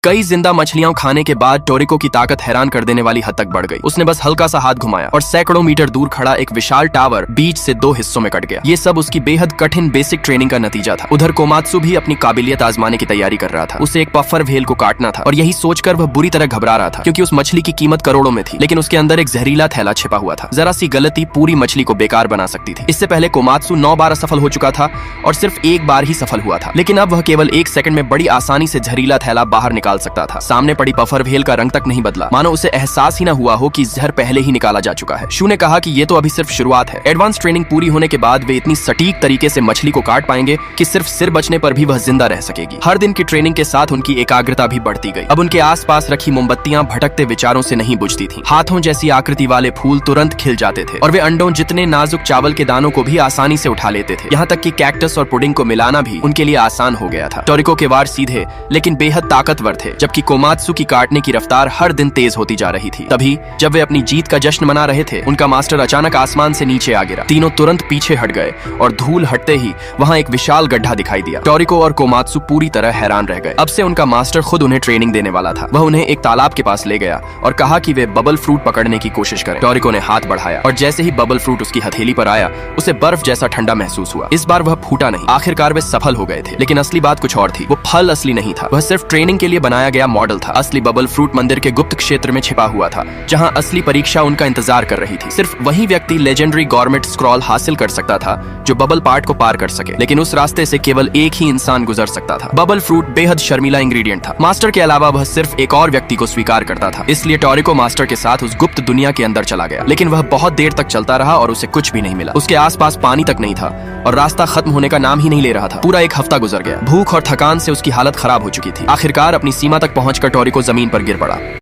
कई जिंदा मछलियां खाने के बाद टोरिको की ताकत हैरान कर देने वाली हद तक बढ़ गई। उसने बस हल्का सा हाथ घुमाया और सैकड़ों मीटर दूर खड़ा एक विशाल टावर बीच से दो हिस्सों में कट गया। ये सब उसकी बेहद कठिन बेसिक ट्रेनिंग का नतीजा था। उधर कोमात्सु भी अपनी काबिलियत आजमाने की तैयारी कर रहा था। उसे एक पफर व्हेल को काटना था और यही सोचकर वह बुरी तरह घबरा रहा था, क्योंकि उस मछली की कीमत करोड़ों में थी, लेकिन उसके अंदर एक जहरीला थैला छिपा हुआ था। जरा सी गलती पूरी मछली को बेकार बना सकती थी। इससे पहले कोमात्सु 9 बार असफल हो चुका था और सिर्फ एक बार ही सफल हुआ था, लेकिन अब वह केवल 1 सेकंड में बड़ी आसानी से जहरीला थैला बाहर निकाल सकता था। सामने पड़ी पफर व्हेल का रंग तक नहीं बदला, मानो उसे एहसास ही न हुआ हो कि जहर पहले ही निकाला जा चुका है। शू ने कहा कि ये तो अभी सिर्फ शुरुआत है। एडवांस ट्रेनिंग पूरी होने के बाद वे इतनी सटीक तरीके से मछली को काट पाएंगे कि सिर्फ सिर बचने पर भी वह जिंदा रह सकेगी। हर दिन की ट्रेनिंग के साथ उनकी एकाग्रता भी बढ़ती गई। अब उनके आसपास रखी मोमबत्तियां भटकते विचारों से नहीं बुझती थी। हाथों जैसी आकृति वाले फूल तुरंत खिल जाते थे और वे अंडों जितने नाजुक चावल के दानों को भी आसानी से उठा लेते थे। यहाँ तक कि कैक्टस और पुडिंग को मिलाना भी उनके लिए आसान हो गया था। टोरिको के वार सीधे लेकिन बेहद ताकतवर थे, जबकि कोमात्सु की काटने की रफ्तार हर दिन तेज होती जा रही थी। तभी जब वे अपनी जीत का जश्न मना रहे थे, उनका मास्टर अचानक आसमान से नीचे आ गिरा। तीनों तुरंत पीछे हट गए और धूल हटते ही वहां एक विशाल गड्ढा दिखाई दिया। टोरिको और कोमात्सु पूरी तरह हैरान रह गए। अब से उनका मास्टर खुद उन्हें ट्रेनिंग देने वाला था। वह उन्हें एक तालाब के पास ले गया और कहा कि वे बबल फ्रूट पकड़ने की कोशिश करें। टोरिको ने हाथ बढ़ाया और जैसे ही बबल फ्रूट उसकी हथेली पर आया, उसे बर्फ जैसा ठंडा महसूस हुआ। इस बार वह फूटा नहीं। आखिरकार वे सफल हो गए थे, लेकिन असली बात कुछ और थी। वो फल असली नहीं था, वह सिर्फ ट्रेनिंग के लिए बनाया गया मॉडल था। असली बबल फ्रूट मंदिर के गुप्त क्षेत्र में छिपा हुआ था, जहां असली परीक्षा उनका इंतजार कर रही थी। सिर्फ वही व्यक्ति लेजेंडरी गवर्नमेंट स्क्रॉल हासिल कर सकता था जो बबल पार्ट को पार कर सके, लेकिन उस रास्ते से केवल एक ही इंसान गुजर सकता था। बबल फ्रूट बेहद शर्मीला इंग्रेडिएंट था। मास्टर के अलावा वह सिर्फ एक और व्यक्ति को स्वीकार करता था। इसलिए टोरिको मास्टर के साथ उस गुप्त दुनिया के अंदर चला गया, लेकिन वह बहुत देर तक चलता रहा और उसे कुछ भी नहीं मिला। उसके आसपास पानी तक नहीं था और रास्ता खत्म होने का नाम ही नहीं ले रहा था। पूरा एक हफ्ता गुजर गया। भूख और थकान से उसकी हालत खराब हो चुकी थी। आखिरकार अपनी सीमा तक पहुंचकर टोरिको जमीन पर गिर पड़ा।